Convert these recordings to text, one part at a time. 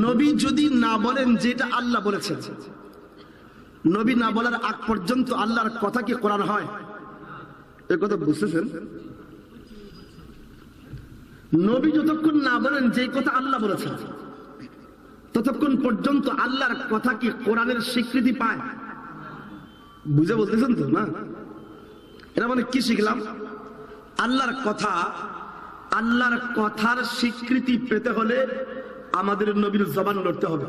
নবী যদি না বলেন যেটা আল্লাহ বলেছেন, নবী না বলার আগ পর্যন্ত আল্লাহর কথা কি কোরআন হয়? এই কথা বুঝতেছেন? নবী যতক্ষণ না বলেন যে কথা আল্লাহ বলেছেন, ততক্ষণ পর্যন্ত আল্লাহর কথা কি কোরআনের স্বীকৃতি পায়? বুঝে বলতেছেন তো না? এটা মানে কি শিখলাম? আল্লাহর কথা, আল্লাহর কথার স্বীকৃতি পেতে হলে আমাদের নবীর জবান লড়তে হবে।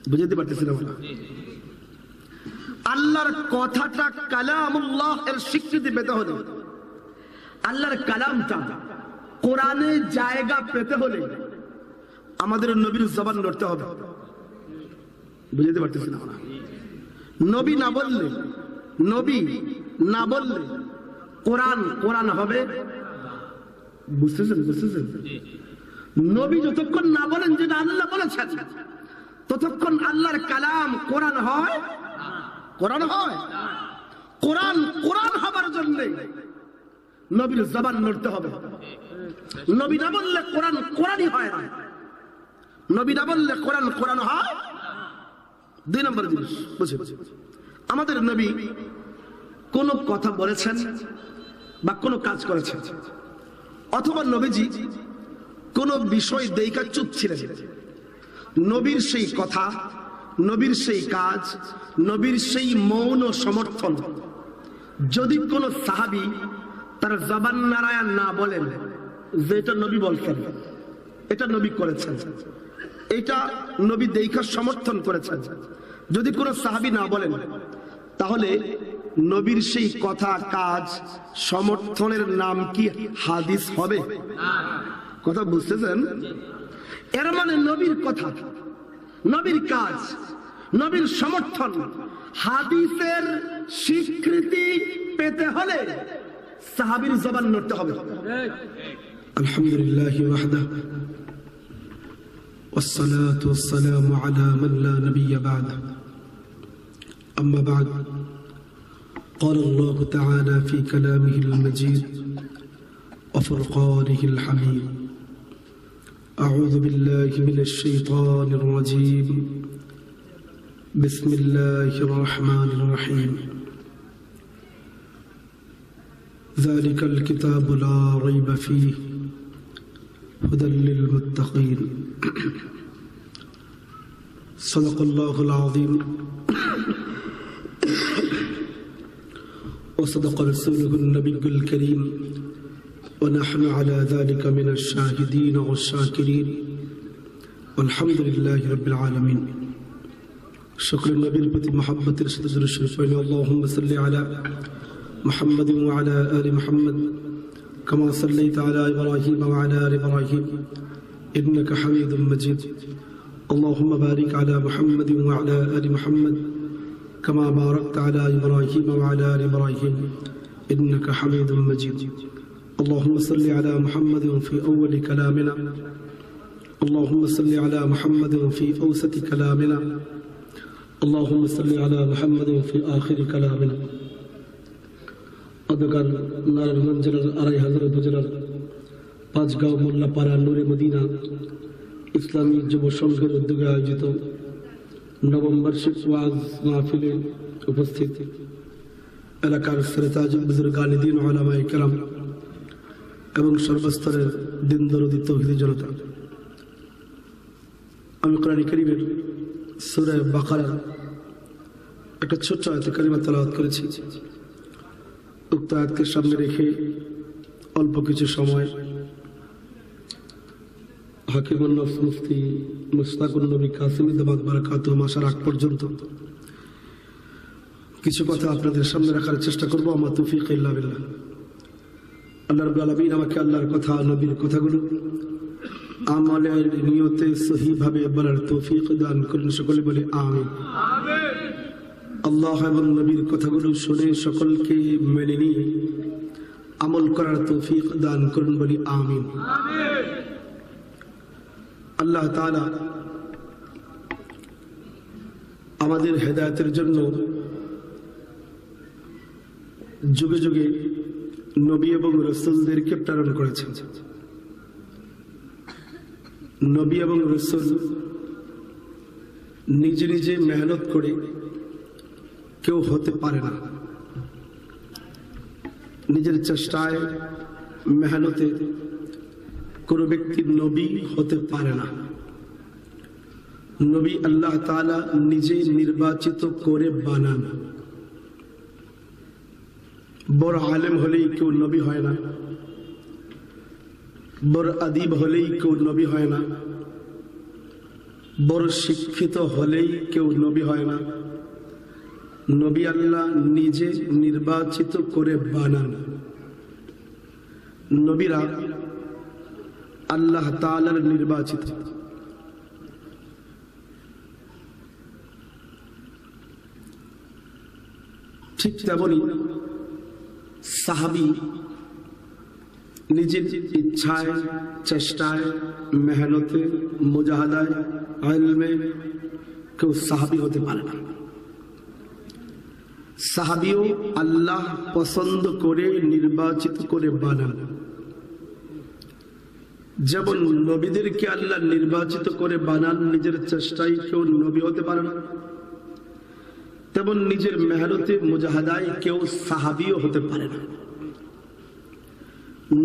বুঝতে পারতেছেন? আল্লাহর কথাটা কালামুল্লাহ এর স্বীকৃতি পেতে হলে, আল্লাহর কালামটা কোরআনে জায়গা পেতে হলে আমাদের নবীর জবান লড়তে হবে। বুঝতে পারতেছেন? নবী না বললে, নবী না বললে কোরআন কোরআন হবে। বুঝতেছেন? বুঝতেছেন? নবী যতক্ষণ না বলেন যেটা আল্লাহ বলেছেন, ততক্ষণ আল্লাহর কালাম কোরআন হয়? কোরআন হয়? কোরআন কোরআন হবার জন্য নবীর জবান লড়তে হবে। নবী না বললে কোরআন কোরআনই হয় না। নবী না বললে কোরআন কোরআন হয়। 2 নম্বর জিনিস বুঝে, আমাদের নবী কোন কথা বলেছেন বা কোন কাজ করেছেন, অথবা নবীজি কোন বিষয় দেখা চুপ ছিলেন, নবীর সেই কথা, নবীর সেই কাজ, নবীর সেই মৌন সমর্থন যদি কোন সাহাবী তার জবান নাড়ায়া না বলেন যে এটা নবী বলছেন, এটা নবী করেছেন, এটা নবী দেখা সমর্থন করেছেন, যদি কোন সাহাবী না বলেন, তাহলে নবীর সেই কথা, কাজ, সমর্থনের নাম কি হাদিস হবে? কথা বুঝতেছেন? এর মানে নবীর কথা, নবীর কাজ, নবীর সমর্থন হাদিসের স্বীকৃতি পেতে হলে সাহাবীর জবান নড়তে হবে। আলহামদুলিল্লাহি ওয়াহদাহু والصلاة والسلام على من لا نبي بعده أما بعد قال الله تعالى في كلامه المجيد وفرقانه الحميد أعوذ بالله من الشيطان الرجيم بسم الله الرحمن الرحيم ذلك الكتاب لا ريب فيه هدى للمتقين صدق الله العظيم وصدق رسوله النبي الكريم ونحن على ذلك من الشاهدين والشاكرين والحمد لله رب العالمين شكر النبي البتي محبة رسول الشريفين اللهم صل على محمد وعلى آل محمد كما صليت على إبراهيم وعلى آل إبراهيم إنك حميد مجيد اللهم بارك على محمد وعلى آل محمد كما باركت على إبراهيم وعلى آل إبراهيم إنك حميد مجيد اللهم صل على محمد في أول كلامنا اللهم صل على محمد في أوسط كلامنا اللهم صل على محمد في آخر كلامنا অদকার নারায়ণগঞ্জ জেলার 2500 উপজেলার পাঁচগাঁও মোল্লাপাড়া নূরে মদিনা ইসলামী যুব সংঘের উদ্যোগে আয়োজিত নবম বার্ষিক ওয়াজ মাহফিলে উপস্থিত এলাকার শ্রোতাজ বুজুর্গানে দ্বীন উলামায়ে কেরাম এবং সর্বস্তরের দিন দরদি তৌহিদি জনতা, আমি কোরআন কারীমের সূরা বাকারার একটা ছোট্ট আয়াত কারিমা তেলাওয়াত করেছি। উক্ত আয়াতকে সামনে রেখে অল্প কিছু সময় হাকিমুন নফস মুফতি মুশতাকুন নবী কাসিম দামাত বারাকাতুহু আসার আগ পর্যন্ত কিছু কথা আপনাদের সামনে রাখার চেষ্টা করবো। আমার তৌফিক ইল্লা বিল্লাহ। আল্লাহ রাব্বুল আলামিন আমাকে আল্লাহর কথা, নবীর কথাগুলো আমলের নিয়তে সহিভাবে বলার তৌফিক দান করুন। সকলে বলে আমিন। আল্লাহ এবং নবীর কথাগুলো শুনে সকলকে মেনে নিয়ে আমল করার তৌফিক দান করুন, বলি আমিন। আল্লাহ তাআলা আমাদের হেদায়েতের জন্য যুগে যুগে নবী এবং রাসূলদেরকে প্রেরণ করেছেন। নবী এবং রাসূল নিজে নিজে মেহনত করে কেউ হতে পারে না। নিজের চেষ্টায় মেহনতে কোন ব্যক্তি নবী হতে পারে না। নবী আল্লাহ তাআলা নিজে নির্বাচিত করে বানান। বড় আলেম হলেই কেউ নবী হয় না, বড় আদিব হলেই কেউ নবী হয় না, বড় শিক্ষিত হলেই কেউ নবী হয় না। নবী আল্লাহ নিজে নির্বাচিত করে বানান। নবীরা আল্লাহ তাআলার নির্বাচিত। ঠিক তেমনি সাহাবী নিজের ইচ্ছায়, চেষ্টায়, মেহনতে, মুজাহাদায়, ইলমে কেউ সাহাবী হতে পারে না। সাহাবীও আল্লাহ পছন্দ করে নির্বাচিত করে বানান। যেমন নবীদেরকে আল্লাহ নির্বাচিত করে বানান, নিজের চেষ্টায় কেউ নবী হতে পারে না, তেমন নিজের মেহনতে, মুজাহাদায় কেউ সাহাবীও হতে পারে না।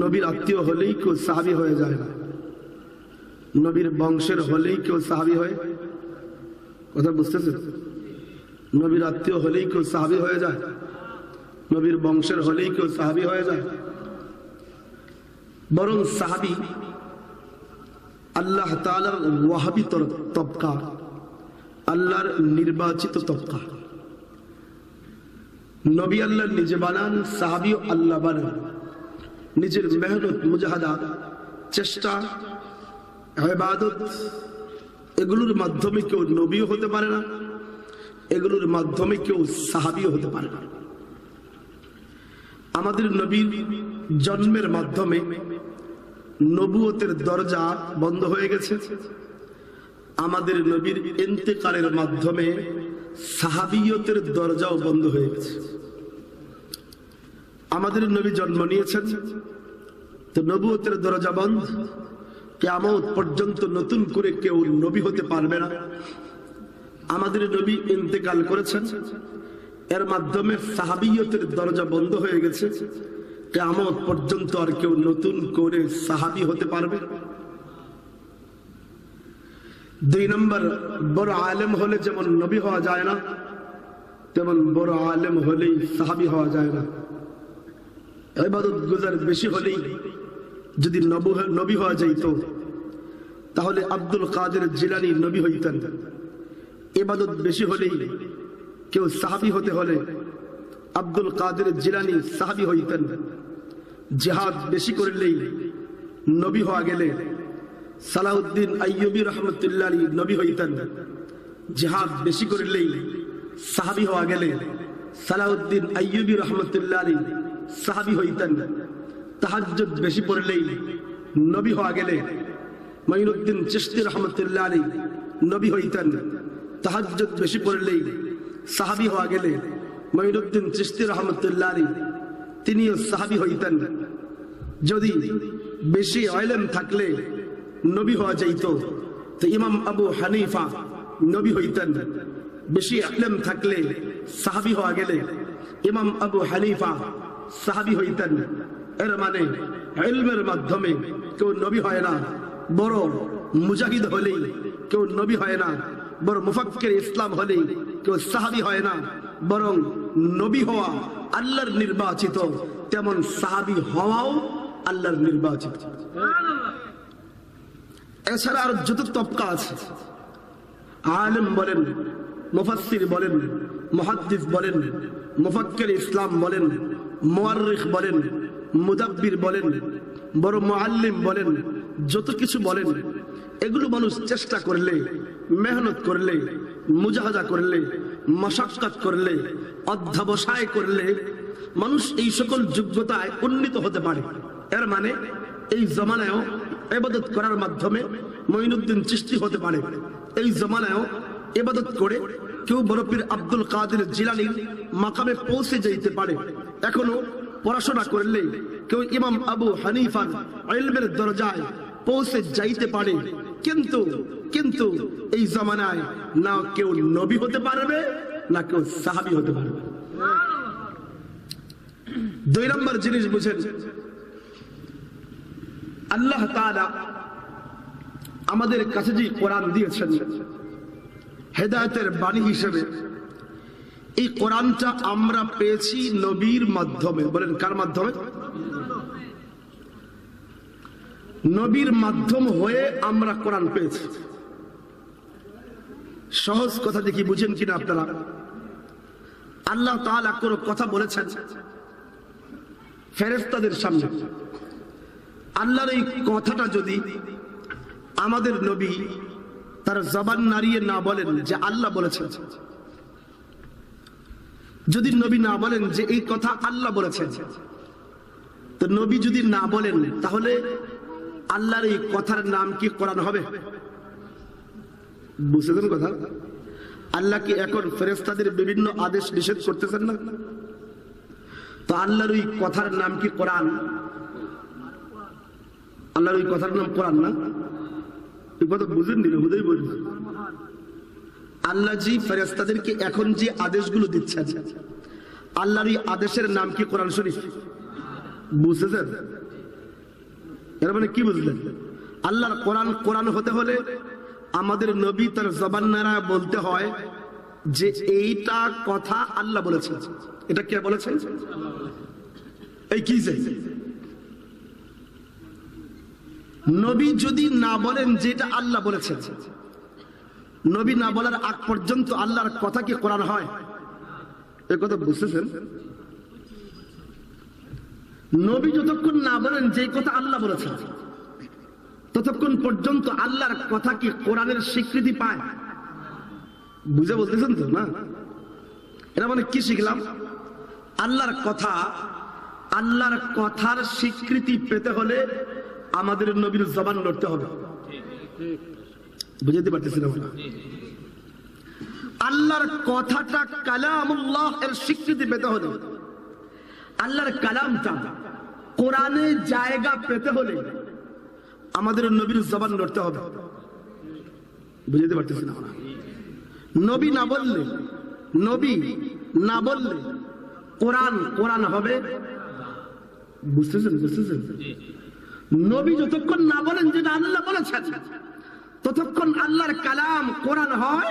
নবীর আত্মীয় হলেই কেউ সাহাবী হয়ে যায় না। নবীর বংশের হলেই কেউ সাহাবী হয়। কথা বুঝতেছেন? নবীর আত্মীয় হলেই কেউ সাহাবী হয়ে যায়, নবীর বংশের হলেই কেউ সাহাবী হয়ে যায়। বরং সাহাবী আল্লাহ তাআলার ওয়াহাবী তবকা, আল্লাহর নির্বাচিত তবকা। নবী আল্লাহ নিজে বানান, সাহাবীও আল্লাহ বানান। নিজের মেহনত, মুজাহাদা, চেষ্টা, ইবাদত এগুলোর মাধ্যমে কেউ নবীও হতে পারে না, এগুলোর মাধ্যমে কেউ সাহাবীও হতে পারে না। আমাদের নবীর জন্মের মাধ্যমে নবুয়তের দরজা বন্ধ হয়ে গেছে। আমাদের নবীর ইন্তেকালের মাধ্যমে সাহাবিয়তের দরজাও বন্ধ হয়ে গেছে। আমাদের নবী জন্ম নিয়েছেন, তো নবুয়তের দরজা বন্ধ। কিয়ামত পর্যন্ত নতুন করে কেউ নবী হতে পারবে না। আমাদের নবী ইন্তেকাল করেছেন, এর মাধ্যমে সাহাবিয়তের দরজা বন্ধ হয়ে গেছে। কিয়ামত পর্যন্ত আর কেউ নতুন করে সাহাবী হতে পারবে। 2 নম্বর, বড় আলেম হলে যেমন নবী হওয়া যায় না, তেমন বড় আলেম হলেই সাহাবী হওয়া যায় না। ইবাদত গুজার বেশি হলেই যদি নবী হওয়া যাইত, তাহলে আব্দুল কাদের জিলানী নবী হইতেন। ইবাদত বেশি হলেই কেউ সাহাবী হতে হলে আব্দুল কাদের জিলানী সাহাবী হইতেন। জিহাদ বেশি করলেই নবী হওয়া গেলে সালাউদ্দিন আইয়ুবী রহমতুল্লাহ আলাইহি নবী হইতেন। জিহাদ বেশি করলেই সাহাবী হওয়া গেলে সালাউদ্দিন আইয়ুবী রহমতুল্লাহ আলাইহি সাহাবী হইতেন। তাহাজ্জুদ বেশি পড়লেই নবী হওয়া গেলে মাইনুদ্দিন চিশতি রহমতুল্লাহ আলাইহি নবী হইতেন। তাহাজ্জুদ বেশি পড়লেই সাহাবী হওয়া গেলে মাইনুদ্দিন চিশতি রহমতুল্লাহ আলাইহি তিনিও সাহাবী হইতেন। যদি বেশি ইলম থাকলে নবী হওয়া যাইত, তো ইমাম আবু হানিফা নবী হইতেন। বেশি ইলম থাকলে সাহাবী হওয়া গেলে ইমাম আবু হানিফা সাহাবী হইতেন। এর মানে ইলমের মাধ্যমে কেউ নবী হয় না, বড় মুজাহিদ হলেই কেউ নবী হয় না, বড় মুফাক্কির ইসলাম হলেই কেউ সাহাবী হয় না। বরং নবী হওয়া আল্লাহর নির্বাচিত, তেমন সাহাবী হওয়াও আল্লাহর নির্বাচিত। এছাড়া আর যত তবকা আছে, আলেম বলেন, মুফাসসির বলেন, মুহাদ্দিস বলেন, মুফাক্কির ইসলাম বলেন, মুআররিখ বলেন, মুদাব্বির বলেন, বড় মুআল্লিম বলেন, যত কিছু বলেন, এগুলো মানুষ চেষ্টা করলে, মেহনত করলে, মুজাহাদা করলে, মাশাক্কাত করলে, অধ্যবসায় করলে মানুষ এই সকল যোগ্যতায় উন্নীত হতে পারে। এর মানে এই জমানায়ও ইবাদত করার মাধ্যমে মঈনুদ্দিন চিশতি হতে পারে। এই জমানায়ও ইবাদত করে কেউ বড় পীর আব্দুল কাদের জিলানীর মাকামে পৌঁছে যেতে পারে। এখনো পড়াশোনা করলে কেউ ইমাম আবু হানিফার ইলমের দরজায় পৌঁছে যাইতে পারে। কিন্তু কিন্তু এই জমানায় না কেউ নবী হতে পারবে না কেউ সাহাবী হতে পারবে। 2 নম্বর জিনিস বুঝেন, আল্লাহ তাআলা আমাদের কাছে যে কোরআন দিয়েছেন হেদায়েতের বাণী হিসেবে, এই কোরআনটা আমরা পেয়েছি নবীর মাধ্যমে। বলেন কার মাধ্যমে? নবীর মাধ্যম হয়ে আমরা কোরআন পেয়েছি। সহজ কথা দেখি বুঝেন কিনা আপনারা। আল্লাহ তাআলা কোন কথা বলেছেন ফেরেশতাদের সামনে, আল্লাহর এই কথাটা যদি আমাদের নবী তার জবান নাড়িয়ে না বলেন যে আল্লাহ বলেছেন, যদি নবী না বলেন যে এই কথা আল্লাহ বলেছেন, তো নবী যদি না বলেন তাহলে আল্লাহর এই কথার নাম কি কোরআন হবে? বুঝছেন কথা? আল্লাহ কি এখন ফেরেশতাদের বিভিন্ন আদেশ নিষেধ করতেছেন না? তো আল্লাহর ওই কথার নাম কি কোরআন? আল্লাহর ওই কথার নাম কোরআন না? এই কথা বুঝেন নি? হুদাই বলি, আল্লাহ জি ফেরেশতাদেরকে এখন যে আদেশগুলো দিচ্ছেন, আল্লাহর এই আদেশের নাম কি কোরআন শরীফ? বুঝেছেন? এর মানে কি বুঝলেন? আল্লাহর কোরআন কোরআন হতে হলে আমাদের নবী তার জবান নাড়ায় বলতে হয় যে এইটা কথা আল্লাহ বলেছেন। এটা কে বলেছেন? এই কি যে নবী যদি না বলেন যে এটা আল্লাহ বলেছেন, নবী না বলার আগ পর্যন্ত আল্লাহর কথা কি কোরআন হয়? এই কথা বুঝতেছেন? নবী যতক্ষণ না বলেন যে কথা আল্লাহ বলেছেন, ততক্ষণ পর্যন্ত আল্লাহর কথা কি কোরআনের স্বীকৃতি পায়? বুঝে বলতেছেন তো না? এটা মানে কি শিখলাম? আল্লাহর কথা, আল্লাহর কথার স্বীকৃতি পেতে হলে আমাদের নবীর জবান লড়তে হবে। বুঝতে পারতেছেন? আল্লাহর কথাটা কালামুল্লাহ এর স্বীকৃতি পেতে হলে, আল্লাহর কালামটা কোরআনে জায়গা পেতে হলে আমাদের নবীর জবান লড়তে হবে। বুঝতে পারতেছেন? নবী না বললে, নবী না বললে কোরআন কোরআন হবে। বুঝতেছেন? বুঝতেছেন? নবী যতক্ষণ না বলেন যেটা আল্লাহ বলেছেন, ততক্ষণ আল্লাহর কালাম কোরআন হয়?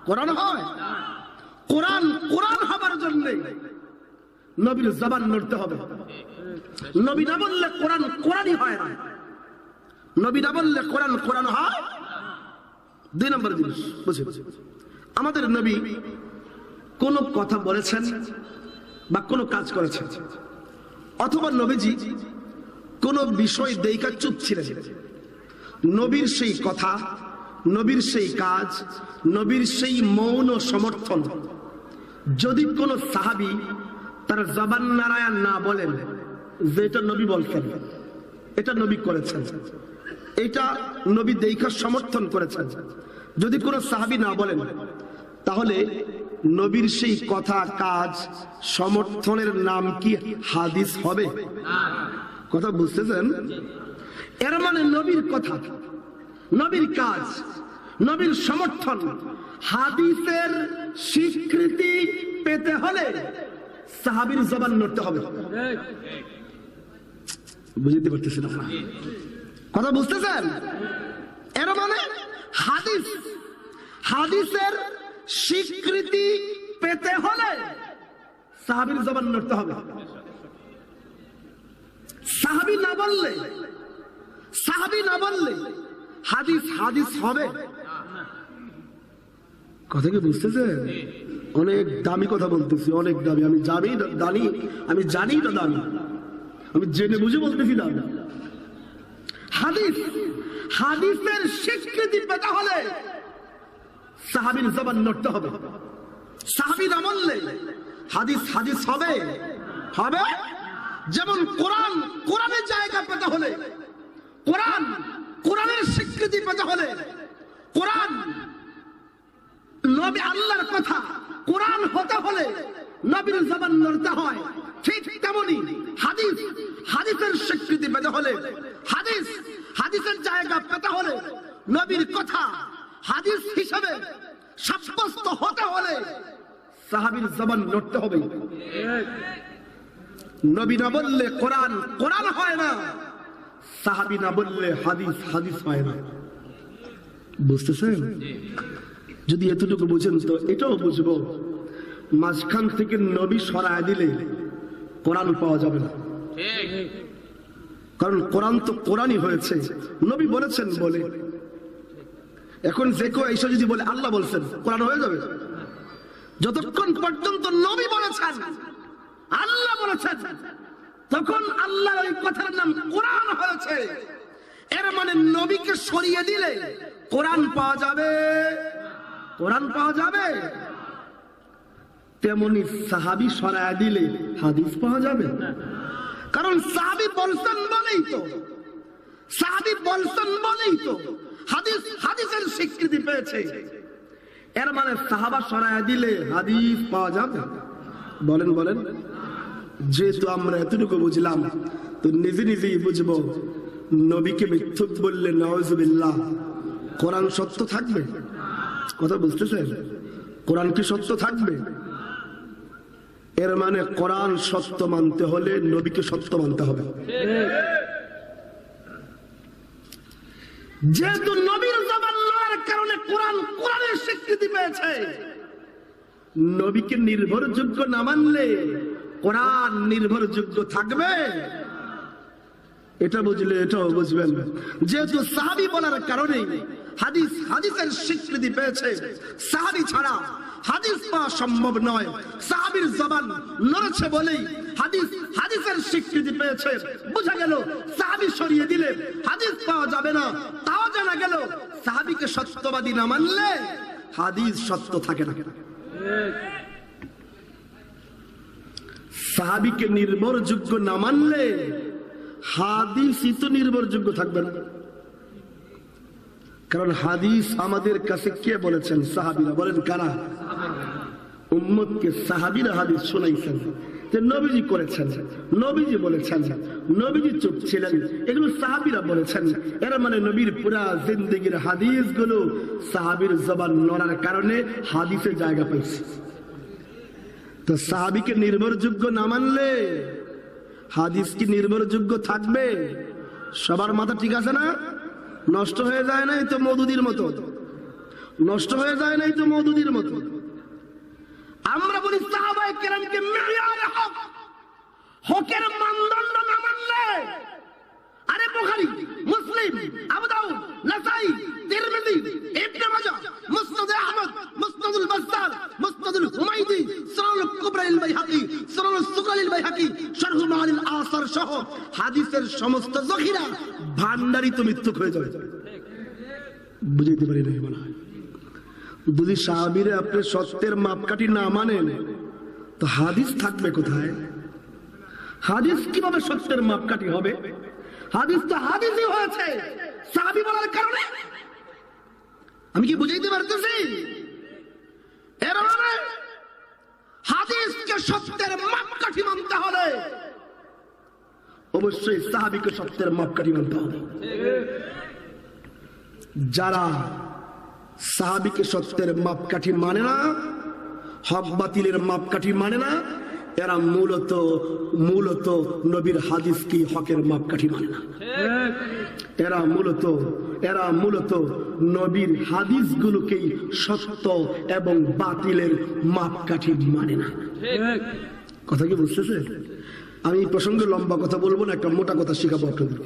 কোরআন হয়? কোরআন কোরআন হবার জন্য নবীর জবান লড়তে হবে। নবী না বললে কোরআন কোরআনই হয় না। নবী না বললে কোরআন কোরআন হয়। 2 নম্বর জিনিস বুঝে, আমাদের নবী কোন কথা বলেছেন বা কোন কাজ করেছেন, অথবা নবীজি কোন বিষয় দেখা চুপ ছিলেন, নবীর সেই কথা, নবীর সেই কাজ, নবীর সেই মৌন সমর্থন যদি কোন সাহাবী তার জবান নাড়ায়া না বলেন যে এটা নবী বলছেন, এটা নবী করেছেন, এটা নবী দেখা সমর্থন করেছেন, যদি কোন সাহাবী না বলেন, তাহলে নবীর সেই কথা, কাজ, সমর্থনের নাম কি হাদিস হবে? কথা বুঝতেছেন? এর মানে নবীর কথা, নবীর কাজ, নবীর সমর্থন হাদিসের স্বীকৃতি পেতে হলে সাহাবীর জবান নড়তে হবে। বুঝতে পারতেছেন? কথা বুঝতেছেন? এর মানে হাদিস, হাদিসের স্বীকৃতি পেতে হলে সাহাবীর জবান নড়তে হবে। সাহাবী না বললে, সাহাবী না বললে হাদিস হাদিস হবে? কথা কি বুঝতেছেন? অনেক দামি কথা বলতেছি, অনেক দামি। আমি জানি দামি, আমি জানি তো দামি, আমি জেনে বুঝে বলতেছি না। হাদিস, হাদিসের স্বীকৃতি পেতে হলে সাহাবীর জবান নড়তে হবে। সাহাবী না বললে হাদিস হাদিস হবে? হবে? যেমন কোরআন কোরআনের জায়গা পেতে হলে, কোরআন কোরআনের স্বীকৃতি পেতে হলে, কোরআন নবী আল্লাহর কথা কোরআন হতে হলে নবীর জবান লড়তে হয়। ঠিক তেমনি হাদিস, হাদিসের স্বীকৃতি পেতে হলে, হাদিস হাদিসের জায়গা পেতে হলে, নবীর কথা হাদিস হিসেবে সাব্যস্ত হতে হলে সাহাবীর জবান লড়তে হবে। নবী না বললে কোরআন কোরআন হয় না, সাহাবী না বললে হাদিস হাদিস হয় না। বুঝতেছেন? যদি এতটুকু বুঝেন তো এটাও বুঝবো, মাঝখান থেকে নবী সরায় দিলে কোরআন পাওয়া যাবে না। কারণ কোরআন তো কোরআনই হয়েছে, নবী বলেছেন বলে। এখন যে কেউ এসে যদি বলে আল্লাহ বলছেন, কোরআন হয়ে যাবে? যতক্ষণ পর্যন্ত নবী বলেছেন, আল্লাহ বলেছেন, তখন আল্লাহর ওই কথার নাম কোরআন হয়েছে। এর মানে নবীকে সরিয়ে দিলে কোরআন পাওয়া যাবে? কোরআন পাওয়া যাবে? তেমনি সাহাবী সরায় দিলে হাদিস পাওয়া যাবে? কারণ সাহাবী বলছেন বলেই তো, সাহাবী বলছেন বলেই তো হাদিস হাদিসের স্বীকৃতি পেয়েছে। এর মানে সাহাবা সরায় দিলে হাদিস পাওয়া যাবে? বলেন বলেন। যেহেতু আমরা এতটুকু বুঝলাম, তো নিজে নিজেই বুঝবো, নবীকে মিথ্যুক বললে নাউজুবিল্লাহ কোরআন সত্য থাকবে? কথা বুঝতেছেন? কোরআন কি সত্য থাকবে? এর মানে কোরআন সত্য মানতে হলে নবীকে সত্য মানতে হবে। যেহেতু নবীর জবান লওয়ার কারণে কোরআন কোরআনের স্বীকৃতি পেয়েছে, নবীকে নির্ভরযোগ্য না মানলে কোরআন নির্ভরযোগ্য থাকবে? এটা বুঝলে এটাও বুঝবেন। যেহেতু সাহাবী বলার কারণে হাদিস হাদিসের স্বীকৃতি পেয়েছে, সাহাবী ছাড়া হাদিস পাওয়া সম্ভব নয়। সাহাবীর জবান নড়ছে বলেই হাদিস হাদিসের স্বীকৃতি পেয়েছে। বোঝা গেল সাহাবী সরিয়ে দিলে হাদিস পাওয়া যাবে না। তাও জানা গেল সাহাবীকে সত্যবাদী না মানলে হাদিস সত্য থাকে না। সাহাবীকে নির্ভরযোগ্য না মানলে হাদিসই তো নির্ভরযোগ্য থাকবে না। কারণ হাদিস আমাদের কাছে কে বলেছেন? সাহাবীরা। বলেন কারা? উম্মতকে সাহাবীরা হাদিস শোনাইছেন, যে নবীজি করেছেন, নবীজি বলেছেন, নবীজি চুপ ছিলেন, এগুলো সাহাবীরা বলেছেন। এর মানে নবীর পুরা জিন্দেগির হাদিস গুলো সাহাবীর জবান নড়ার কারণে হাদিসে জায়গা পাইছে। তো সাহাবীকে নির্ভরযোগ্য না মানলে হাদিস কি নির্ভরযোগ্য থাকবে? সবার মাথা ঠিক আছে না? নষ্ট হয়ে যায় নাই তো মওদুদির মতো, নষ্ট হয়ে যায় নাই তো মওদুদির মতো। আমরা বলি সাহাবায়ে কেরামকে মেয়ারে হক, হকের মানদণ্ড না মানলে, আরে বুখারী, মুসলিম, আবু দাউদ, নাসাই, তিরমিজি, ইবনে মাজাহ, মুসনাদ আহমদ, মুসনাদুল বাজ্জার, মুসনাদুল হুমাইদি, সুনানুল কুবরা লিল বাইহাকি, সুনানুস সুগরা লিল বাইহাকি, শারহুল মাআনিল আসার সহ হাদিসের সমস্ত জখিরা ভান্ডারই তো মিথ্যুক হয়ে যাবে। বুঝাইতে পারি না মনে হয়। যদি সাহাবীরা আপনি সত্যের মাপকাঠি না মানেন তো হাদিস থাকবে কোথায়? হাদিস কিভাবে সত্যের মাপকাঠি হবে? হাদিস তো হাদিসই হয়েছে সাহাবী বলার কারণে। আমি কি বুঝাইতে পারতেছি? এর মানে হাদিসকে সত্যের মাপকাঠি মানতে হলে অবশ্যই সাহাবীকে সত্যের মাপকাঠি মানতে হবে। যারা সাহাবীকে সত্যের মাপকাঠি মানে না, হক বাতিলের মাপকাঠি মানে না, এরা মূলত নবীর হাদিস কি হকের মাপকাঠি মানে না। এরা মূলত নবীর হাদিসগুলোকেই সত্য এবং বাতিলের মাপকাঠি মানে না। কথা কি বুঝতেছে? আমি এই প্রসঙ্গে লম্বা কথা বলবো না, একটা মোটা কথা শিখাবো আপনাদের।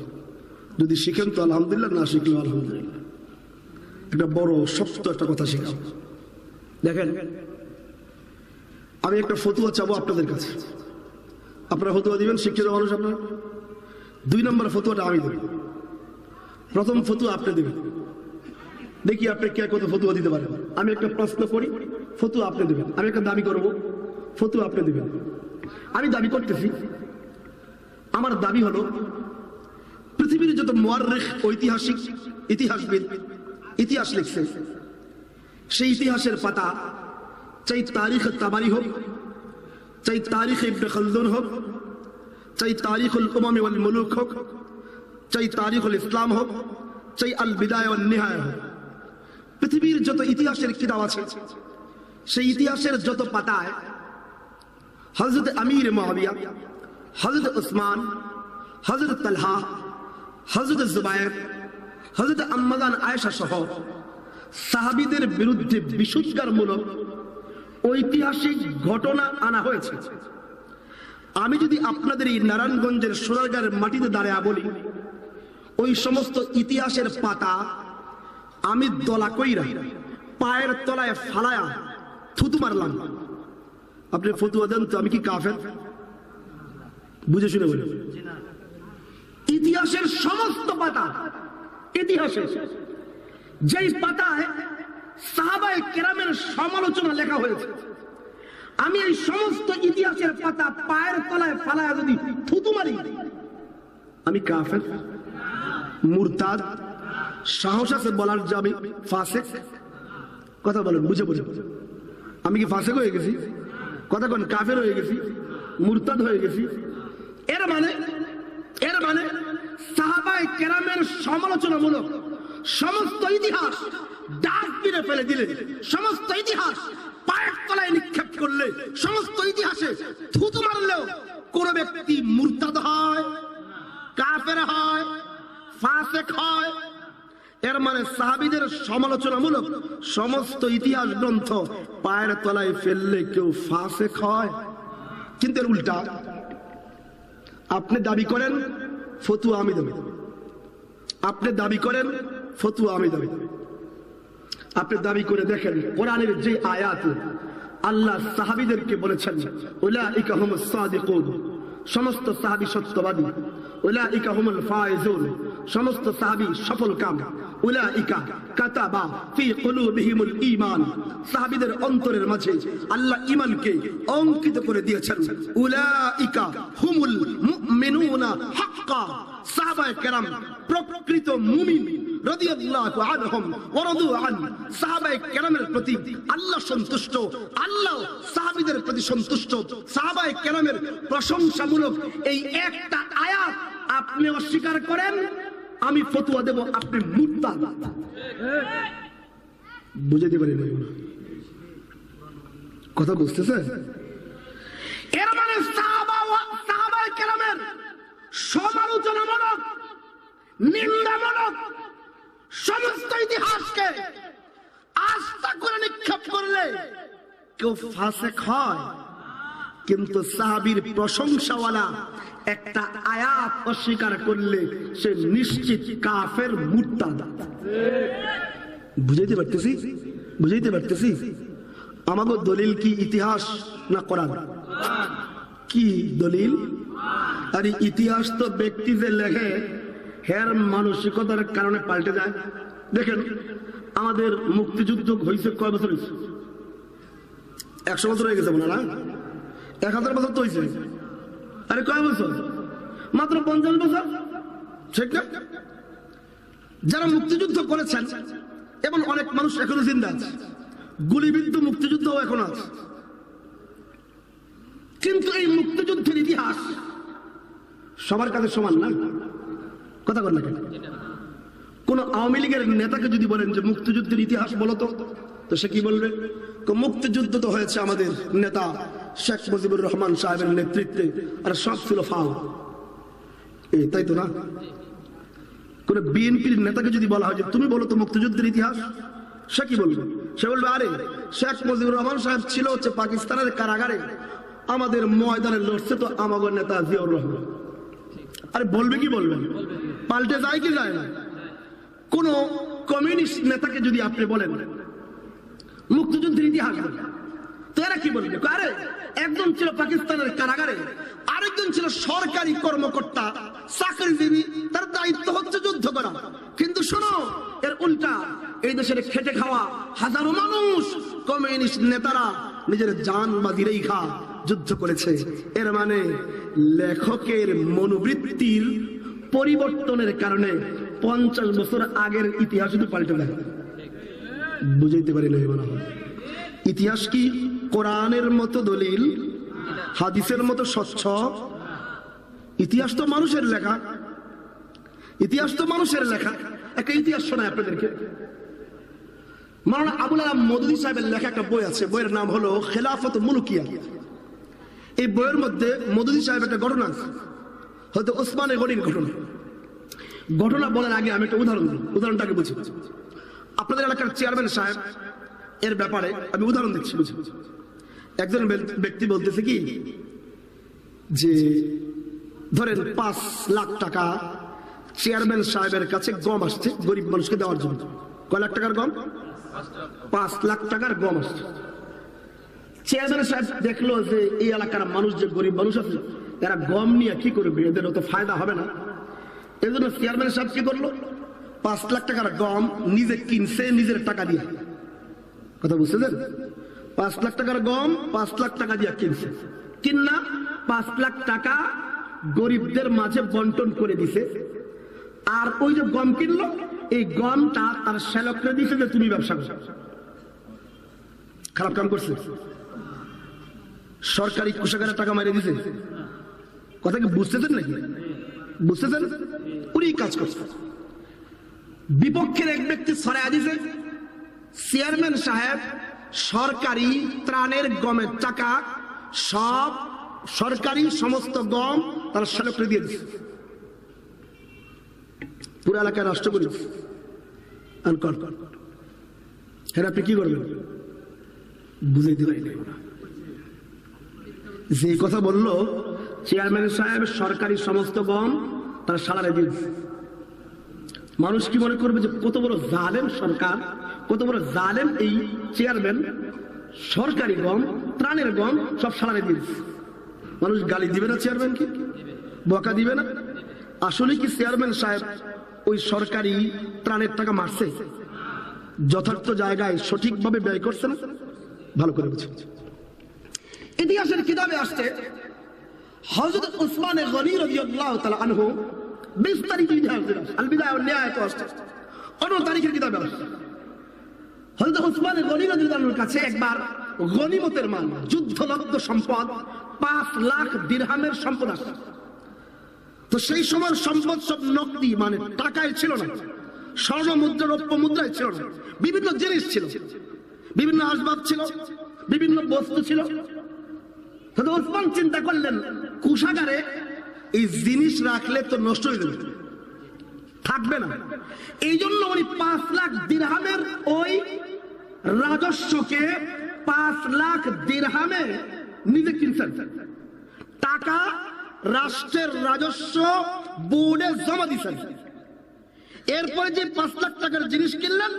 যদি শিখেন তো আলহামদুলিল্লাহ, না শিখলেও আলহামদুলিল্লাহ। একটা বড় শক্ত একটা কথা শিখাবো। দেখেন, আমি একটা ফতুয়া চাবো আপনাদের কাছে, আপনারা ফতুয়া দিবেন, শিক্ষিত মানুষ আপনারা। 2 নম্বর ফতুয়াটা আমি দেব, প্রথম ফতুয়া আপনি দেবেন। দেখি আপনি কে কত ফতুয়া দিতে পারেন। আমি একটা প্রশ্ন করি, ফতুয়া আপনি দেবেন। আমি একটা দাবি করব, ফতুয়া আপনি দেবেন। আমি দাবি করতেছি, আমার দাবি হলো পৃথিবীর যত মুআররিখ, ঐতিহাসিক, ইতিহাসবিদ ইতিহাস লিখছে, সেই ইতিহাসের পাতা, চাই তারিখ তাবারি হোক, চাই তারিখ ইবনে খালদুন হোক, চাই তারিখুল উমাম ওয়াল মুলুক হোক, চাই তারিখুল ইসলাম হোক, চাই আল বিদায়া ওয়ান নিহায়া হোক, পৃথিবীর যত ইতিহাসের কিতাব আছে সেই ইতিহাসের যত পাতায় হযরত আমির মুআবিয়া, হযরত উসমান, হযরত তালহা, হযরত জুবায়ের, হযরত আম্মাজান আয়েশা সহ সাহাবীদের বিরুদ্ধে বিশুদ্ধারমূলক ঐতিহাসিক ঘটনা আনা হয়েছে। আমি যদি আপনাদের এই নারায়ণগঞ্জের সোনারগাঁয়ের মাটিতে দাঁড়ায় বলি, ওই সমস্ত ইতিহাসের পাতা আমি দলা কইরা পায়ের তলায় ফালায়া থুতু মারলাম, আপনি ফতুয়া দেন তো আমি কি কাফের? বুঝে শুনে বলেন। ইতিহাসের সমস্ত পাতা, ইতিহাসের যেই পাতায় সাহাবায়ে কেরামের সমালোচনা লেখা হয়েছে, আমি এই সমস্ত ইতিহাসের পাতা পায়ের তলায় ফালায়া যদি থুতু মারি, আমি কাফের, মুরতাদ, সাহস আছে বলার যাবে ফাসেক? কথা বলেন, বুঝে বুঝে। আমি কি ফাসেক হয়ে গেছি? কথা কোন কাফের হয়ে গেছি, মুরতাদ হয়ে গেছি? এর মানে সাহাবায়ে কেরামের সমালোচনামূলক সমস্ত ইতিহাস ডাস্টবিনে ফেলে দিলে, সমস্ত ইতিহাস পায়ের তলায় নিক্ষেপ করলে, সমস্ত ইতিহাসে থুতু মারলেও কোন ব্যক্তি মুরতাদ হয়, কাফের হয়, ফাসেক হয়। এর মানে সাহাবীদের সমালোচনামূলক সমস্ত ইতিহাস গ্রন্থ পায়ের তলায় ফেললে কেউ ফাসেক হয়। কিন্তু এর উল্টা, আপনি দাবি করেন ফতুয়া আমি দেব, আপনি দাবি করেন ফতুয়া আমি দেব। আপনি দাবি করে দেখেন কোরআনের যে আয়াত আল্লাহ সাহাবীদেরকে বলেছেন উলাইকা হুমুস সাদিকুন, সমস্ত সাহাবী সত্যবাদী, উলাইকা হুমুল ফায়েজুন, সমস্ত সাহাবী সফল কাম, উলাইকা কাতাবা ফি কুলুবিহিমুল ঈমান, সাহাবীদের অন্তরের মাঝে আল্লাহ ঈমানকে অঙ্কিত করে দিয়েছেন। উলাইকা হুমুল মুমিনুনা হাক্কা, সাহাবায়ে কেরাম প্রকৃত মুমিন রাদিয়াল্লাহু আনহুম ওয়া রাদু আন। সাহাবায়ে কেরামের প্রতি আল্লাহ সন্তুষ্ট, আল্লাহ সাহাবীদের প্রতি সন্তুষ্ট। সাহাবায়ে কেরামের প্রশংসামূলক এই একটা আয়াত আপনি অস্বীকার করেন, আমি ফতোয়া দেব আপনি মুরতাদ। বুঝাতে পারি না কথা, বুঝতেছে? এর মানে সাহাবায়ে কেরামের সমালোচনামূলক, নিন্দামূলক সমস্ত ইতিহাসকে আস্থা করে নিক্ষেপ করলে কেউ ফাসেক হয়, কিন্তু সাহাবীর প্রশংসাওয়ালা একটা আয়াত অস্বীকার করলে সে নিশ্চিত কাফের, মুরতাদ। বুঝাইতে পারতেছি? বুঝাইতে পারতেছি? আমাদের দলিল কি ইতিহাস না কোরআন? কি দলিল? আরে ইতিহাস তো ব্যক্তি যে লেখে হের মানসিকতার কারণে পাল্টে যায়। দেখেন আমাদের মুক্তিযুদ্ধ হয়েছে কয় বছর হয়েছে? 100 বছর হয়ে গেছে মনে না? 1000 বছর তো হয়েছে। আরে কয় বছর? মাত্র 50 বছর, ঠিক না? যারা মুক্তিযুদ্ধ করেছেন এবং অনেক মানুষ এখনো জিন্দা আছে, গুলিবিদ্ধ মুক্তিযুদ্ধ এখন আছে, কিন্তু এই মুক্তিযুদ্ধের ইতিহাস সবার কাছে সমান না। কথা বল না কেন? কোন আওয়ামী লীগের নেতাকে যদি বলেন যে মুক্তিযুদ্ধের ইতিহাস বলতো, তো সে কি বলবে? মুক্তিযুদ্ধ তো হয়েছে আমাদের নেতা শেখ মুজিবুর রহমান সাহেবের নেতৃত্বে, আর সব ছিল ফাও। এই তাই তো না? কোন বিএনপির নেতাকে যদি বলা হয় যে তুমি বলো তো মুক্তিযুদ্ধের ইতিহাস, সে কি বলবে? সে বলবে আরে শেখ মুজিবুর রহমান সাহেব ছিল হচ্ছে পাকিস্তানের কারাগারে, আমাদের ময়দানে লড়ছে তো আমাদের নেতা জিয়াউর রহমান। আরে বলবে কি বলবেন? পাল্টে যায় কি যায় না? কোন কমিউনিস্ট নেতাকে যদি আপনি বলেন মুক্তিযুদ্ধের ইতিহাস, তো এরা কি বলবে? আরে একজন ছিল পাকিস্তানের কারাগারে, আরেকজন ছিল সরকারি কর্মকর্তা, চাকরিজীবী, তার দায়িত্ব হচ্ছে যুদ্ধ করা। কিন্তু শোনো, এর উল্টা এই দেশের খেটে খাওয়া হাজারো মানুষ, কমিউনিস্ট নেতারা নিজের জান বাজি রেখা যুদ্ধ করেছে। এর মানে লেখকের মনোবৃত্তির পরিবর্তনের কারণে 50 বছর আগের ইতিহাস তো পাল্টে যায়। বুঝাইতে পারি না মনে হয়? ইতিহাস কি কোরআনের মতো দলিল, হাদিসের মতো স্বচ্ছ? ইতিহাস তো মানুষের লেখা। ইতিহাস তো মানুষের লেখা। একটা ইতিহাস শোনায় আপনাদেরকে। মাওলানা আবুল আলাম মওদুদী সাহেবের লেখা একটা বই আছে, বইয়ের নাম হলো খেলাফত মুলকিয়া। এই বইয়ের মধ্যে মওদুদী সাহেব একটা ঘটনা আছে, হয়তো ওসমানে গনির ঘটনা। ঘটনা বলার আগে আমি একটা উদাহরণ দিই, উদাহরণটাকে বুঝি। আপনাদের এলাকার চেয়ারম্যান সাহেব এর ব্যাপারে আমি উদাহরণ দিচ্ছি, বুঝি। একজন ব্যক্তি বলতেছে কি যে ধরেন 5 লাখ টাকা চেয়ারম্যান সাহেবের কাছে গম আসছে গরিব মানুষকে দেওয়ার জন্য। কয় লাখ টাকার গম? 5 লাখ টাকার গম আসছে। চেয়ারম্যান সাহেব দেখলো যে এই এলাকার মানুষ যে গরিব মানুষ আছে এরা গম নিয়ে কি করবে, এদের অত ফায়দা হবে না। এই জন্য চেয়ারম্যান সাহেব কি করলো, 5 লাখ টাকার গম নিজে কিনছে নিজের টাকা দিয়ে। কথা বুঝছেন? 5 লাখ টাকার গম 5 লাখ টাকা দিয়ে কিনছে, কিনা 5 লাখ টাকা গরিবদের মাঝে বন্টন করে দিছে। আর ওই যে গম কিনলো এই গমটা তার শ্যালকরে দিছে যে তুমি ব্যবসা করো। খারাপ কাম করছে, সরকারি কোষাগারে টাকা মারিয়ে দিছে। কথা কি বুঝতেছেন নাকি? বুঝতেছেন? উনি কাজ করছে। বিপক্ষের এক ব্যক্তি ছড়াইয়া দিছে চেয়ারম্যান সাহেব সরকারি ত্রাণের গমের টাকা সব সরকারি সমস্ত গম তার শ্যালকরে দিয়ে দিচ্ছে। পুরো এলাকায় নষ্ট করে দিচ্ছে। আপনি কি করবেন? বুঝাইতে পারি না। যে কথা বললো চেয়ারম্যান সাহেব সরকারি সমস্ত গম তার সালারে দিয়ে দিচ্ছে। মানুষ কি মনে করবে যে কত বড় জালেম সরকার, কত বড় জালেম এই চেয়ারম্যান। সরকারি গম ত্রাণের গম সব সালারে দিয়ে দিচ্ছে। মানুষ গালি দিবে না চেয়ারম্যানকে? বকা দিবে না? আসলে কি চেয়ারম্যান সাহেব ওই সরকারি ত্রাণের টাকা মারছে? যথার্থ জায়গায় সঠিকভাবে ব্যয় করছে না? ভালো করে বুঝুন। ইতিহাসের কিতাবে আসছে হযরত উসমান গনি রাদিয়াল্লাহু তাআলা আনহু 20 তারিখে ইতিহাস আল বিদায়া ওয়ান নিহায়া তো আসছে, 15 তারিখের কিতাবে আসছে হযরত উসমান গনি রাদিয়াল্লাহু আনহুর কাছে একবার গনিমতের মাল, যুদ্ধলব্ধ সম্পদ 5 লাখ দিরহামের সম্পদ আসছে। তো সেই সময় সম্পদ সব নকদি মানে টাকায় ছিল না, স্বর্ণ মুদ্রা রৌপ্য মুদ্রায় ছিল না, বিভিন্ন জিনিস ছিল, বিভিন্ন আসবাব ছিল, বিভিন্ন বস্তু ছিল। ওসমান চিন্তা করলেন কোষাগারে এই জিনিস রাখলে তো নষ্ট হয়ে যাবে, থাকবে না। এই জন্য উনি 5 লাখ দিরহামের ওই রাজস্বকে 5 লাখ দিরহামে নিজে কিনছেন। টাকা রাষ্ট্রের রাজস্ব বোর্ডে জমা দিচ্ছেন। এরপরে যে 5 লাখ টাকার জিনিস কিনলেন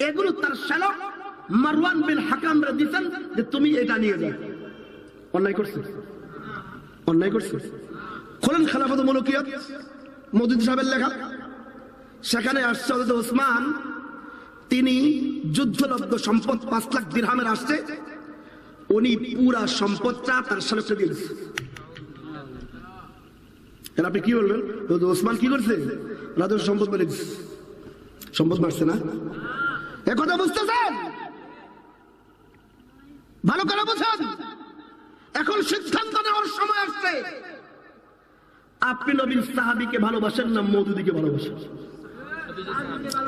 এগুলো তার শ্যালক মারওয়ান বিন হাকামরে দিচ্ছেন যে তুমি এটা নিয়ে যাও। অন্যায় করছে, অন্যায় করছে। খোলেন খেলাফত মুলকিয়াত মওদুদী সাহেবের লেখা, সেখানে আসছে হযরত ওসমান তিনি যুদ্ধলব্ধ সম্পদ 5 লাখ দিরহামের আসছে, উনি পুরা সম্পদটা তার শ্যালককে দিয়ে দিচ্ছে। আপনি কি বলবেন? ওসমান কি করছে? রাজস্ব সম্পদ মেরে দিচ্ছে। সম্পদ মারছে না? একথা বুঝতেছেন? ভালো করে বুঝেন। এখন সিদ্ধান্ত নেওয়ার সময় আসছে। আপনি নবীর সাহাবীকে ভালোবাসেন না মওদুদীকে ভালোবাসেন?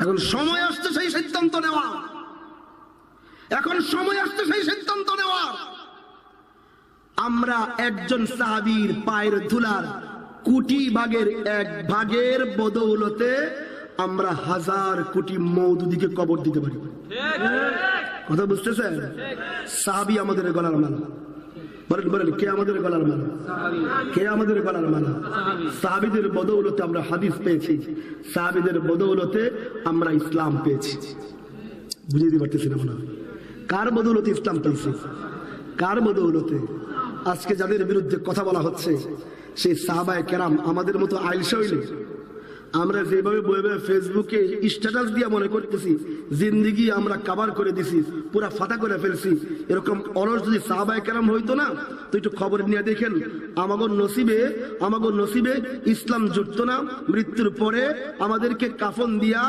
এখন সময় আসছে সেই সিদ্ধান্ত নেওয়া। এখন সময় আসছে সেই সিদ্ধান্ত নেওয়া। আমরা একজন সাহাবীর পায়ের ধুলার কোটি ভাগের 1 ভাগের বদৌলতে আমরা 1000 কোটি মওদুদীকে কবর দিতে পারি। কথা বুঝতেছেন? সাহাবী আমাদের গলার মালা। বলেন বলেন, কে আমাদের গলার মালা? কে আমাদের গলার মালা? সাহাবীদের বদৌলতে আমরা হাদিস পেয়েছি, সাহাবীদের বদৌলতে আমরা ইসলাম পেয়েছি। বুঝে দিতে পারতেছি না মনে হয়। কার বদৌলতে ইসলাম পেয়েছি? কার বদৌলতে? আজকে যাদের বিরুদ্ধে কথা বলা হচ্ছে সেই সাহাবায়ে কেরাম আমাদের মতো আইলসা হইলে আমরা যেভাবে বইবে ফেসবুকে স্ট্যাটাস দিয়ে মনে করতেছি জিন্দেগি আমরা কভার করে দিছি, পুরা ফাটা করে ফেলছি, এরকম অলস যদি সাহাবায়ে কেরাম হইতো না তো একটু খবর নিয়ে দেখেন আমাগো নসিবে ইসলাম জুটতো না। মৃত্যুর পরে আমাদেরকে কাফন দিয়া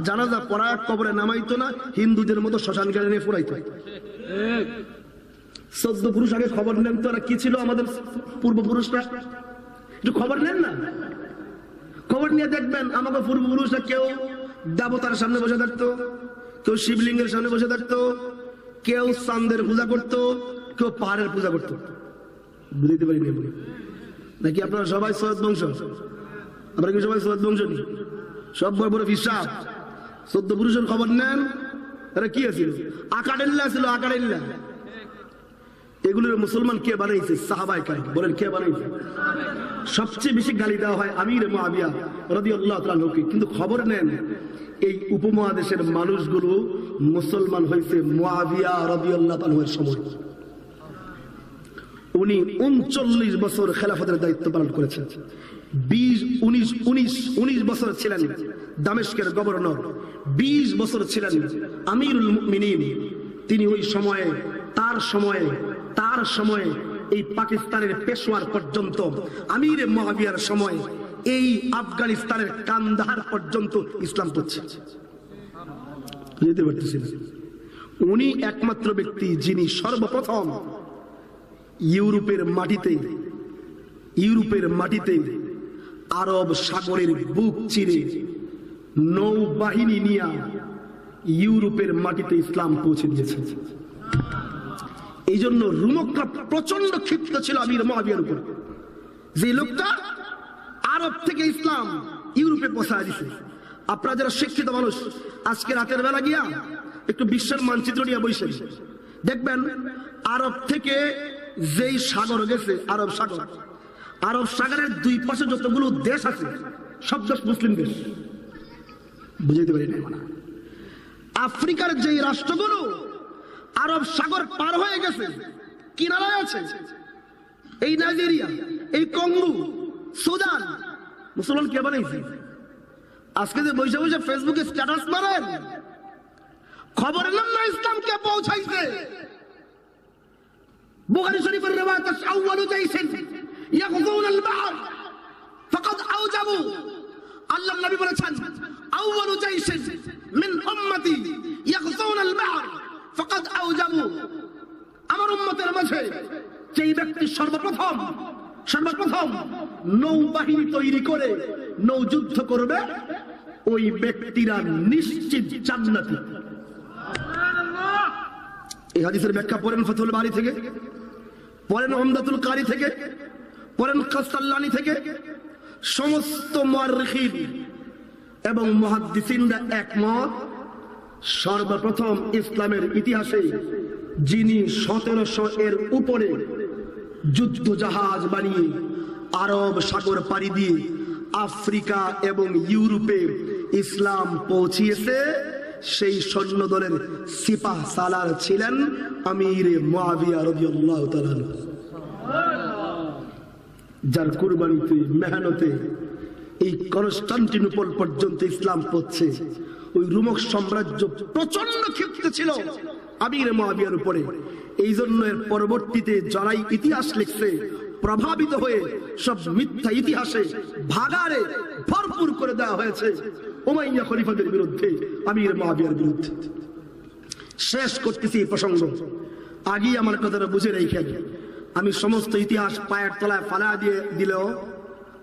জানাজা পড়ায় কবরে নামাইতো না, হিন্দুদের মতো শ্মশান ঘাটে নিয়ে ফুরাইতো। 14 পুরুষ আগে খবর নেন তো, কি ছিল আমাদের পূর্বপুরুষরা? একটু খবর নেন না। খবর নিয়ে দেখবেন আমাকে পূর্বপুরুষরা কেউ দেবতার সামনে বসে থাকতো, কেউ শিবলিঙ্গের সামনে বসে থাকতো, কেউ চাঁদের পূজা করতো, কেউ পাহাড়ের পূজা করতো। বুঝতে পারি নাকি আপনারা সবাই সৈয়দ বংশ? আমরা কি সবাই সৈয়দ বংশ? সব বড় বড় হিসাব 14 পুরুষের খবর নেন। আরে কি আছিল? আকাডেল্লা ছিল, আকাডেল্লা। এগুলোর মুসলমান কে বানাইছে? সাহাবায়ে কেরাম। বলেন কে বানাইছে? সবচেয়ে বেশি গালি দেওয়া হয় আমির মুআবিয়া রাদিয়াল্লাহু তাআলা আনহুকে। কিন্তু খবর নেন এই উপমহাদেশের মানুষগুলো মুসলমান হয়েছে মুআবিয়া রাদিয়াল্লাহু তাআলা আনহুর সময়। উনি 39 বছর খেলাফতের দায়িত্ব পালন করেছেন। 19 বছর ছিলেন দামেস্কের গভর্নর, 20 বছর ছিলেন আমিরুল মুমিনিন। তিনি ওই সময়ে তার সময়ে এই পাকিস্তানের পেশোয়ার পর্যন্ত, আমিরে মুআবিয়ার সময় এই আফগানিস্তানের কান্দাহার পর্যন্ত ইসলাম পৌঁছে যেতে পারতেছিলেন। উনি একমাত্র ব্যক্তি যিনি সর্বপ্রথম ইউরোপের মাটিতে আরব সাগরের বুক চিরে নৌবাহিনী নিয়ে ইউরোপের মাটিতে ইসলাম পৌঁছে দিয়েছে। এই জন্য রোমকরা প্রচন্ড ক্ষিপ্ত ছিল আমির মুআবিয়ার উপর, যে লোকটা আরব থেকে ইসলাম ইউরোপে পৌঁছায় দিছে। আপনারা যারা শিক্ষিত মানুষ, আজকে রাতের বেলা গিয়া একটু বিশ্বের মানচিত্র নিয়ে বসেন, দেখবেন আরব থেকে যেই সাগর গেছে, আরব সাগরের দুই পাশে যতগুলো দেশ আছে সব দেশ মুসলিম দেশ। বুঝাইতে পারি না? আফ্রিকার যেই রাষ্ট্রগুলো আরব সাগর পার হয়ে গেছে, কিনারায় আছে, এই নাইজেরিয়া, এই কঙ্গো, সুদান, মুসলমান কে বানাইছে? আজকে যে বসে বসে ফেসবুকে স্ট্যাটাস মারেন, খবর নাম না ইসলাম কে পৌঁছাইছে। বুখারী শরীফের রিওয়ায়াত আউয়ালু জাইসিন ইয়াখযুনাল বাহর ফাকাদ আওজাবু, আল্লাহর নবী বলেছেন আউয়ালু জাইসিন মিন উম্মতি ইয়াখযুনাল বাহর ফাকাদ আওজাবু, আমার উম্মতের মাঝে যেই ব্যক্তি সর্বপ্রথম নৌবাহিনী তৈরি করে নৌযুদ্ধ করবে, ওই ব্যক্তিরা নিশ্চিত জান্নাতি। এই হাদিসের ব্যাখ্যা পড়েন ফাথুল বারী থেকে, পড়েন উমদাতুল কারি থেকে, পড়েন কাসসাল্লানী থেকে। সমস্ত মুআররিখিন এবং মুহাদ্দিসিনরা একমত, সর্বপ্রথম ইসলামের ইতিহাসে যিনি 1700 এর উপরে যুদ্ধ জাহাজ বানিয়ে আরব সাগর পাড়ি দিয়ে আফ্রিকা এবং ইউরোপে ইসলাম পৌঁছিয়েছে, সেই সৈন্য দলের সিপাহ সালার ছিলেন আমিরে মুআবিয়া রাদিয়াল্লাহু তাআলা আনহু, যার কুরবানিতে, মেহনতে এই কনস্টান্টিনোপল পর্যন্ত ইসলাম পৌঁছে। ওই রোমক সাম্রাজ্য প্রচন্ড ক্ষিপ্ত ছিল আমিরে মুআবিয়ার উপরে। এই জন্য এর পরবর্তীতে যারাই ইতিহাস লিখছে, প্রভাবিত হয়ে সব মিথ্যা ইতিহাসে ভাগাড়ে ভরপুর করে দেওয়া হয়েছে উমাইয়া খলিফাদের বিরুদ্ধে, আমির মুআবিয়ার বিরুদ্ধে। শেষ করতেছি এই প্রসঙ্গ, আগেই আমার কথাটা বুঝে রেখেন। আমি সমস্ত ইতিহাস পায়ের তলায় ফালা দিয়ে দিলেও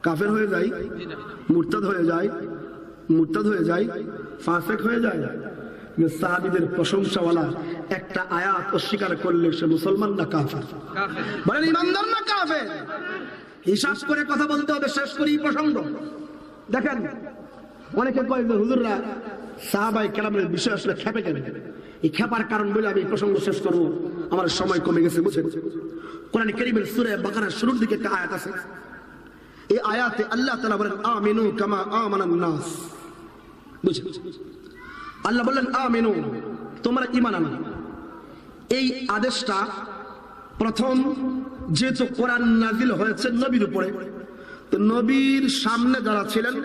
কাফের হয়ে যাই, মুরতাদ হয়ে যাই, ফাসেক হয়ে যায়। সাহাবীদের প্রশংসাওয়ালা একটা আয়াত অস্বীকার করলে সে মুসলমান না কাফের? বলেন ইমানদার না কাফের? হিসাব করে কথা বলতে হবে। শেষ করি প্রসঙ্গ। দেখেন, অনেকে কয় যে হুজুররা সাহাবায়ে কেরামের বিষয় আসলে খেপে কেন? এই খেপার কারণ বলে আমি এই প্রসঙ্গ শেষ করব, আমার সময় কমে গেছে। বুঝছেন, কোরআন কারীমের সূরা বাকারার শুরুর দিকে একটা আয়াত আছে। এই আয়াতে আল্লাহ তাআলা বলেন আমিনু কামা আমানান নাস। বুঝছেন, আল্লাহ বললেন আমিনু, তোমরা ঈমান আনো। এই আদেশটা প্রথম, যেহেতু কোরআন নাজিল হয়েছে নবীর উপরে, তো নবীর সামনে যারা ছিলেন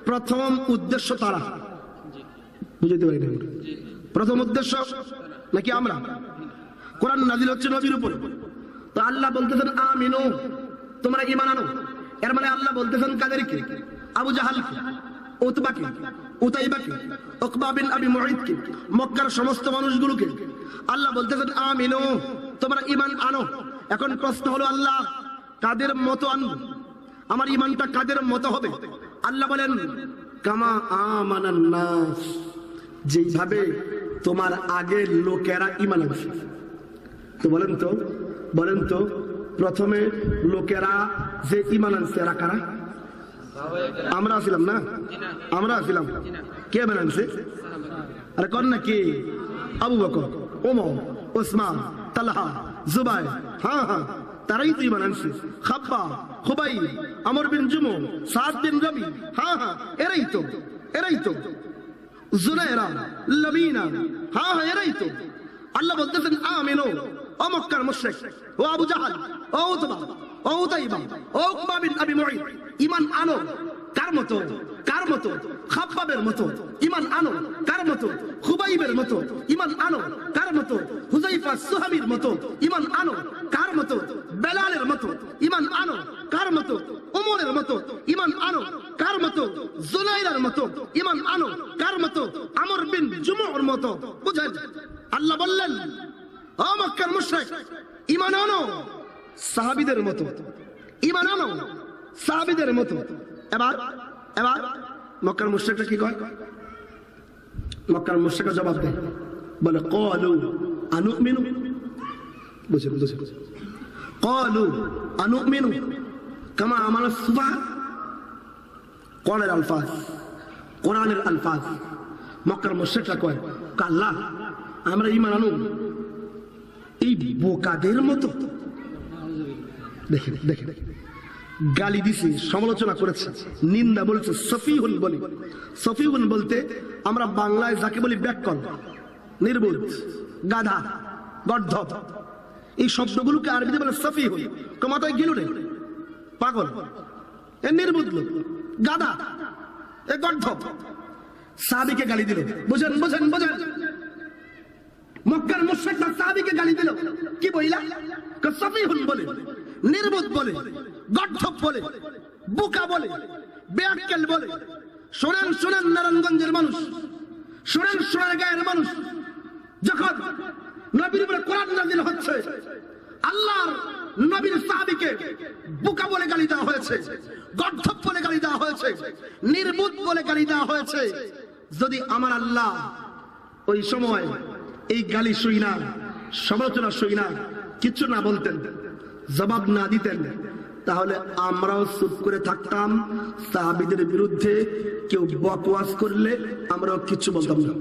প্রথম উদ্দেশ্য তারা। বুঝতে পারি না? প্রথম উদ্দেশ্য নাকি আমরা? কোরআন নাজিল হচ্ছে নবীর উপরে, তো আল্লাহ বলতেছেন আমিনু, তোমরা ঈমান আনো। এর মানে আল্লাহ বলতেছেন কাদেরকে? আবু জাহালকে, উতবাকে, উতাইবাকে, উকবা বিন আবি মুঈতকে, মক্কার সমস্ত মানুষগুলোকে আল্লাহ বলতেছেন আমিনু, তোমরা ঈমান আনো। এখন প্রশ্ন হলো, আল্লাহ কাদের মতো আনবো? আমার ঈমানটা কাদের মতো হবে? আল্লাহ বলেন কামা আমানান নাস, যেভাবে তোমার আগে লোকেরা ঈমান আনছে। তো বলেন তো প্রথমে লোকেরা যে ঈমান আনছে এরা কারা? আমরা ছিলাম না? আমরা ছিলাম। কে ঈমান আনছে? আরে কোন নাকি? আবু বকর, ওমর, ওসমান, তালহা, জুবাইর, হ্যাঁ তারাই তো ঈমান আনছে। খাব্বা, খুবাইব, আমর বিন জুমু, সাদ বিন রবি, হ্যাঁ এরাই তো জুনায়রা, লাবিনা, হ্যাঁ এরাই তো। আল্লাহ বলতেছেন আমিনু, ও মক্কার মুশরিক, ও আবু জাহাল, ও উতবা, ও উতাইবা, ও উকবা বিন আবি মুঈদ, ঈমান আনো। কার মতো? খাব্বাবের মতো ঈমান আনো। কার মতো? খুবাইবের মতো ঈমান আনো। কার মতো? হুযায়ফা সুহাবীর মতো ঈমান আনো। কার মতো? বেলালের মতো ঈমান আনো। কার মতো? ওমরের মতো ঈমান আনো। কার মতো? জুনায়রার মতো ঈমান আনো। কার মতো? আমর বিন জুমুর মতো। বুঝেন? আল্লাহ বললেন ও মক্কার মুশরিক, ঈমান আনো সাহাবীদের মতো, ঈমান আনো সাহাবীদের মতো। এবার মক্কার মুশরিকরা কি কয়? মক্কার মুশরিকরা জবাব দেয়, বলে ক্বালু আনুমিনু। বুঝেন? ক্বালু আনুমিনু কামা আমানাস সুফাহা। কোরআনের আলফাজ মক্কার মুশরিকরা কয়, আল্লাহ আমরা ঈমান আনু এই বোকাদের মতো। দেখেন গালি দিছে, সমালোচনা করেছে, নিন্দা বলেছে। সফিহুন বলতে আমরা বাংলায় যাকে বলি ব্যাককল, নির্বোধ, গাধা, গর্ধব, এই শব্দগুলোকে আরবিতে বলে সফিহুন। মাথায় গেল রে পাগল, এ নির্বোধ লোক, গাধা, এ গর্ধব। সাহাবীকে গালি দিল। বুঝেন? মক্কার মুশরিকরা সাহাবীকে গালি দিল। কি বইলা? সফিহুন বলে, নির্বোধ বলে, গর্ধব বলে, বোকা বলে, বেআক্কেল বলে। শোনেন নারায়ণগঞ্জের মানুষ, শোনেন সোনারগাঁয়ের মানুষ, যখন নবীর উপরে কোরআন নাযিল হচ্ছে, আল্লাহর নবীর সাহাবীকে বোকা বলে গালি দেওয়া হয়েছে, গর্ধব বলে গালি দেওয়া হয়েছে, নির্বোধ বলে গালি দেওয়া হয়েছে। যদি আমার আল্লাহ ওই সময় এই গালি শুই না, সমালোচনা শুই না, কিছু না বলতেন, জবাব না দিতেন, তাহলে আমরাও চুপ করে থাকতাম। সাহাবীদের বিরুদ্ধে কেউ বকওয়াজ করলে আমরাও কিছু বলতাম না।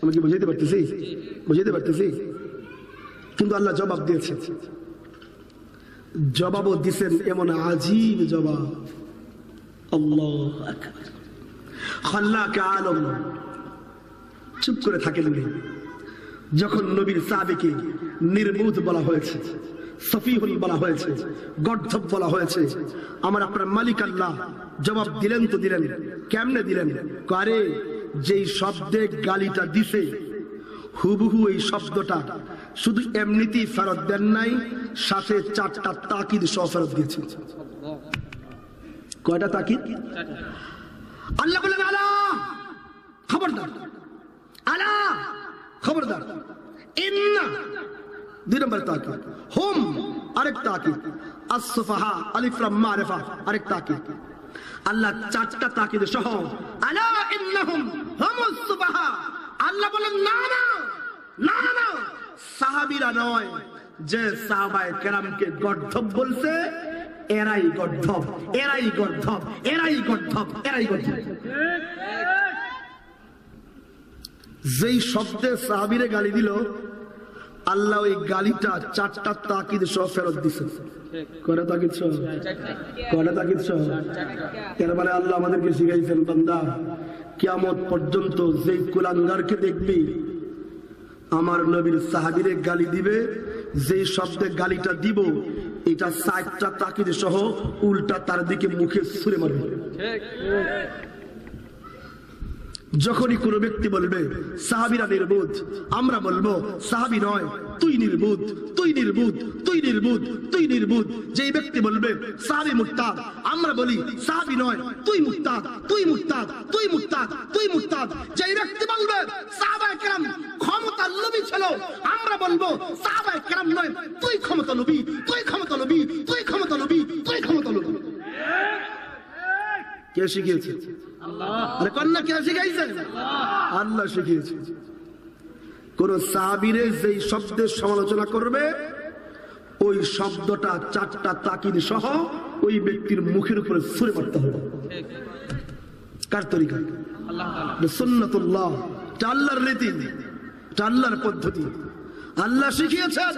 আমি কি বুঝাইতে পারতেছি? কিন্তু আল্লাহ জবাব দিয়েছেন, জবাবও দিছেন এমন আজীব জবাব। আল্লাহু আকবার। খাল্লাক আলম চুপ করে থাকেন। যখন নবীর সাহাবীকে নির্বোধ বলা হয়েছে, সফিহুল বলা হয়েছে, গর্ধব বলা হয়েছে, আমার আপনার মালিক আল্লাহ জবাব দিলেন। তো দিলেন কেমনে দিলেন? আরে যেই শব্দে গালিটা দিছে হুবহু এই শব্দটা শুধু এমনিতেই ফেরত দেন নাই, সাথে 4টা তাকিদ সহ ফেরত দিয়েছেন। কয়টা তাকিদ? আল্লাহ বলেন আলা খবরদার, আলা খবরদার, ইন্না 2 নম্বর তাকিদ, হুম আরেক তাকিদ, আস-সুফাহা আলিফ লাম মারিফা আরেক তাকিদ। আল্লাহ 4টা তাকিদ সহ আলা ইন্নাহুম হুমুস সুফাহা। আল্লাহ বলেন না, সাহাবীরা নয়, যে সাহাবায়ে কেরামকে গর্ধব বলছে এরাই গর্ধব। যেই শব্দে সাহাবীরে গালি দিল, আল্লাহ ওই গালিটা 4টা তাকিদ সহ ফেরত দিছে। কয়টা তাকিদ সহ? এর মানে আল্লাহ আমাদেরকে শিখাইছেন, বান্দা কিয়ামত পর্যন্ত যেই কুলাঙ্গারকে দেখবি আমার নবীর সাহাবীরে গালি দিবে, যেই শব্দে গালিটা দিব এটা 4টা তাকিদ সহ উল্টা তার দিকে মুখে ছুঁড়ে মারবে। যখনই কোনো ব্যক্তি বলবে সাহাবীরা নির্বোধ, আমরা বলবো সাহাবী নয়, তুই নির্বোধ। যেই ব্যক্তি বলবে সাহাবী মুরতাদ, আমরা বলি সাহাবী নয়, তুই মুরতাদ। যেই ব্যক্তি বলবে সাহাবায়ে কেরাম ক্ষমতার লোভী ছিল, আমরা বলবো সাহাবায়ে কেরাম নয়, তুই ক্ষমতা লোভী। কে শিখিয়েছে? আরে কন্যা কে শিখাইছে? আল্লাহ শিখিয়েছে। কোন সাহাবীরে যেই শব্দের সমালোচনা করবে ওই শব্দটা 4টা তাকিদ সহ ওই ব্যক্তির মুখের উপরে ছুঁড়ে মারতে হবে। কার তরিকা? সুন্নাতুল্লাহ, এটা আল্লাহর রীতি, এটা আল্লাহর পদ্ধতি, আল্লাহ শিখিয়েছেন।